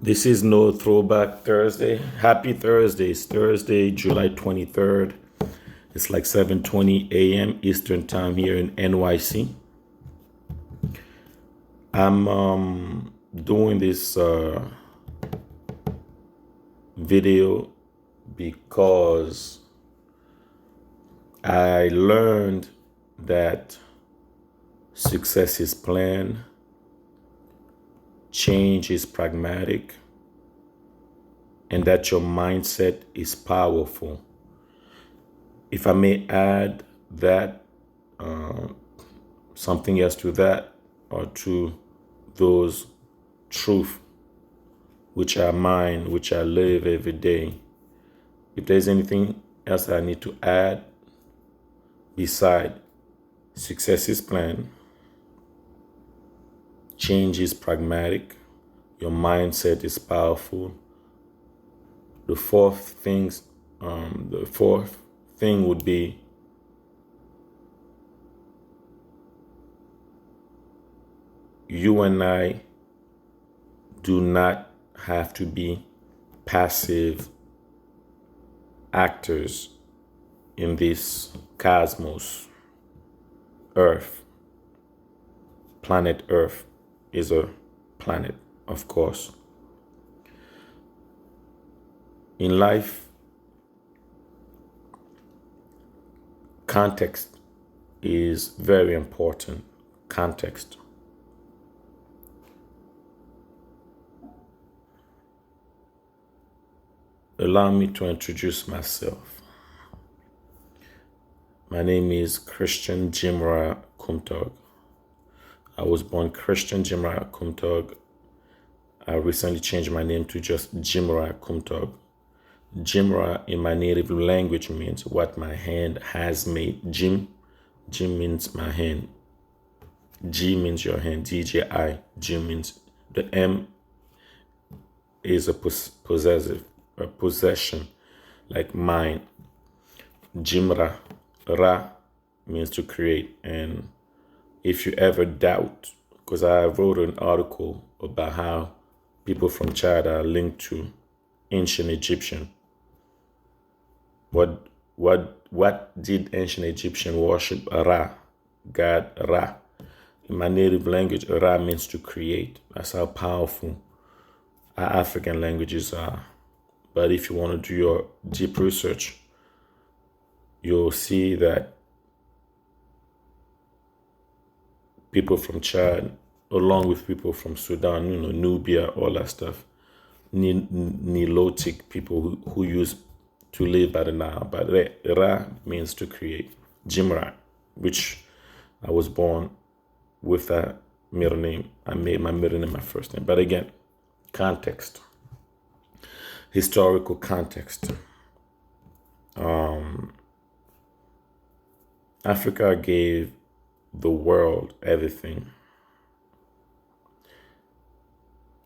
This is no throwback Thursday. Happy Thursday. It's Thursday, July 23rd. It's like 7:20 a.m. Eastern time here in NYC. I'm doing this video because I learned that success is planned, change is pragmatic, and that your mindset is powerful. If I may add that, something else to that, or to those truth which are mine, which I live every day. If there's anything else I need to add beside success is planned, change is pragmatic, your mindset is powerful. The fourth thing would be you and I do not have to be passive actors in this cosmos. Earth, planet Earth is a planet, of course. In life, context is very important. Context. Allow me to introduce myself. My name is Christian Jimra Kumtog. I was born Christian Jimra Kumtog. I recently changed my name to just Jimra Kumtog. Jimra in my native language means what my hand has made. Jim means my hand. G means your hand. DJI. Jim means the M is a possession, like mine. Jimra. Ra means to create. And if you ever doubt, because I wrote an article about how people from Chad are linked to ancient Egyptian. What did ancient Egyptian worship? Ra, God Ra. In my native language, Ra means to create. That's how powerful our African languages are. But if you want to do your deep research, you'll see that people from Chad, along with people from Sudan, Nubia, all that stuff, Nilotic people who used to live by the Nile. But Ra means to create. Jimra, which I was born with that middle name. I made my middle name my first name. But again, context, historical context. Africa gave the world everything.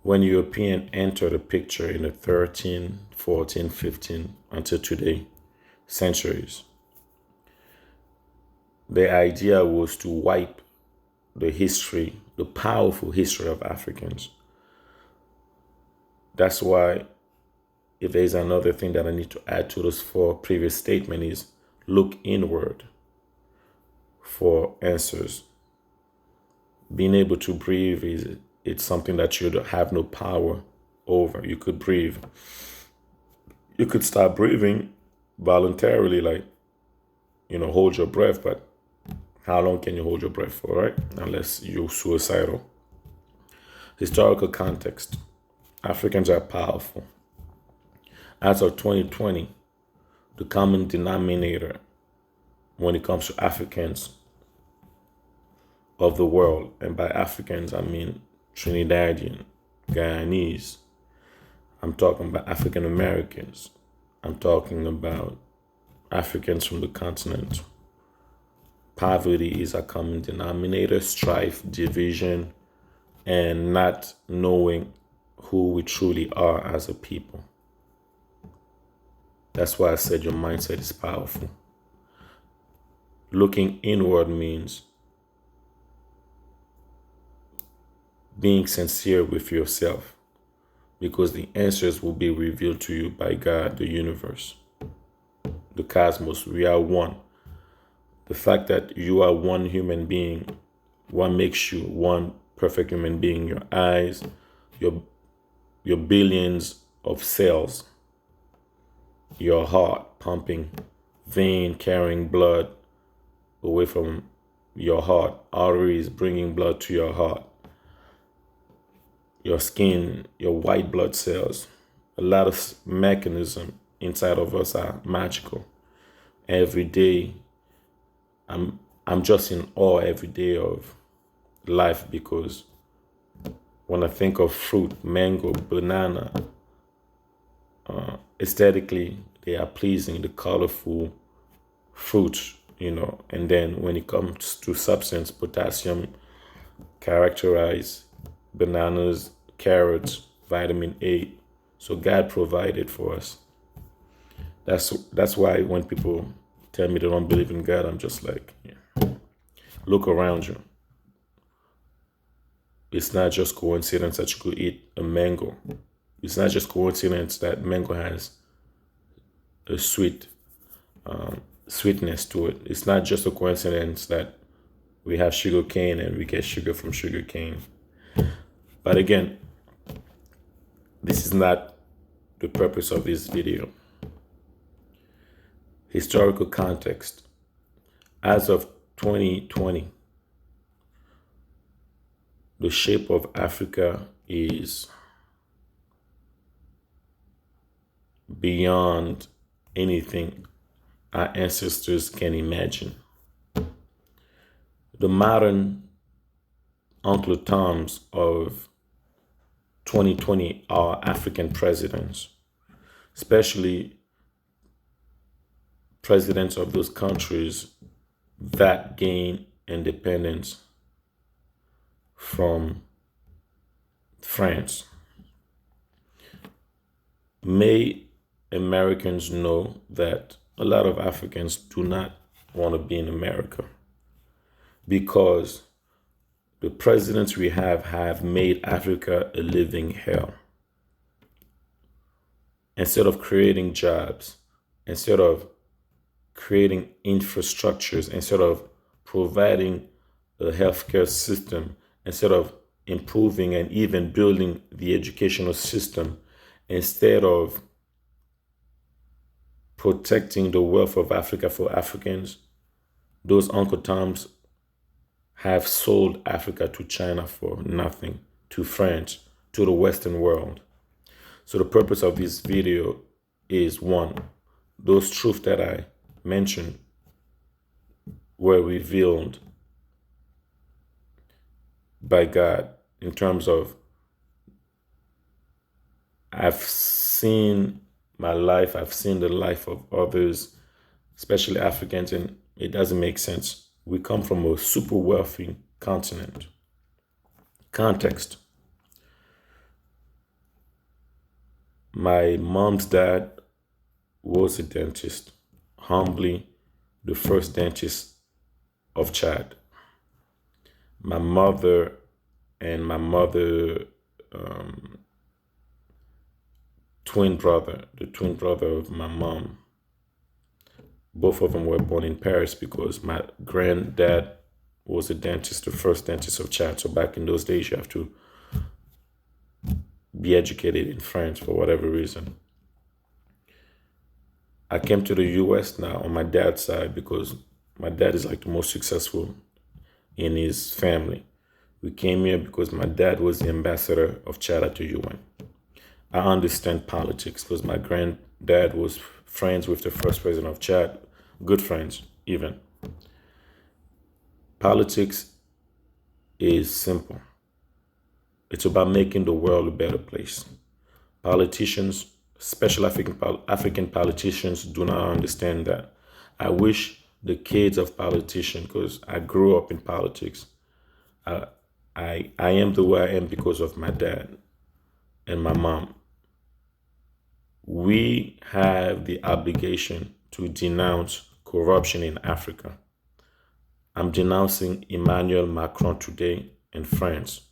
When European entered the picture in the 13, 14, 15 until today, centuries, the idea was to wipe the history, the powerful history of Africans. That's why, if there's another thing that I need to add to those four previous statements, is look inward for answers. Being able to breathe it's something that you have no power over. You could breathe. You could stop breathing voluntarily, like, hold your breath, but how long can you hold your breath for, right? Unless you're suicidal. Historical context. Africans are powerful. As of 2020, the common denominator when it comes to Africans of the world, and by Africans I mean Trinidadian, Guyanese, I'm talking about African Americans, I'm talking about Africans from the continent. Poverty is a common denominator, strife, division, and not knowing who we truly are as a people. That's why I said your mindset is powerful. Looking inward means being sincere with yourself. because the answers will be revealed to you by God, the universe, the cosmos. We are one. The fact that you are one human being, what makes you one perfect human being? Your eyes, your billions of cells, your heart pumping, vein carrying blood away from your heart, arteries bringing blood to your heart, your skin, your white blood cells. A lot of mechanisms inside of us are magical. Every day, I'm just in awe every day of life, because when I think of fruit, mango, banana, aesthetically they are pleasing, the colorful fruits, and then when it comes to substance, potassium characterize bananas, carrots, vitamin A. So God provided for us. That's why when people tell me they don't believe in God, I'm just like, yeah. Look around you. It's not just coincidence that you could eat a mango. It's not just coincidence that mango has a sweetness to it. It's not just a coincidence that we have sugar cane and we get sugar from sugar cane. But again, this is not the purpose of this video. Historical context. As of 2020, the shape of Africa is beyond anything our ancestors can imagine. The modern Uncle Toms of 2020 are African presidents, especially presidents of those countries that gained independence from France. May Americans know that a lot of Africans do not want to be in America, because the presidents we have made Africa a living hell. Instead of creating jobs, instead of creating infrastructures, instead of providing a healthcare system, instead of improving and even building the educational system, instead of protecting the wealth of Africa for Africans, those Uncle Toms have sold Africa to China for nothing, to France, to the Western world. So the purpose of this video is, one, those truths that I mentioned were revealed by God, in terms of I've seen my life, I've seen the life of others, especially Africans, and it doesn't make sense. We come from a super wealthy continent. Context. My mom's dad was a dentist, humbly the first dentist of Chad. My mother and my mother twin brother, the twin brother of my mom, both of them were born in Paris, because my granddad was a dentist, the first dentist of Chad. So back in those days, you have to be educated in France for whatever reason. I came to the US now on my dad's side because my dad is like the most successful in his family. We came here because my dad was the ambassador of Chad at the UN. I understand politics because my granddad was friends with the first president of Chad, good friends even. Politics is simple. It's about making the world a better place. Politicians, especially African politicians, do not understand that. I wish the kids of politicians, because I grew up in politics, I am the way I am because of my dad and my mom. We have the obligation to denounce corruption in Africa. I'm denouncing Emmanuel Macron today in France.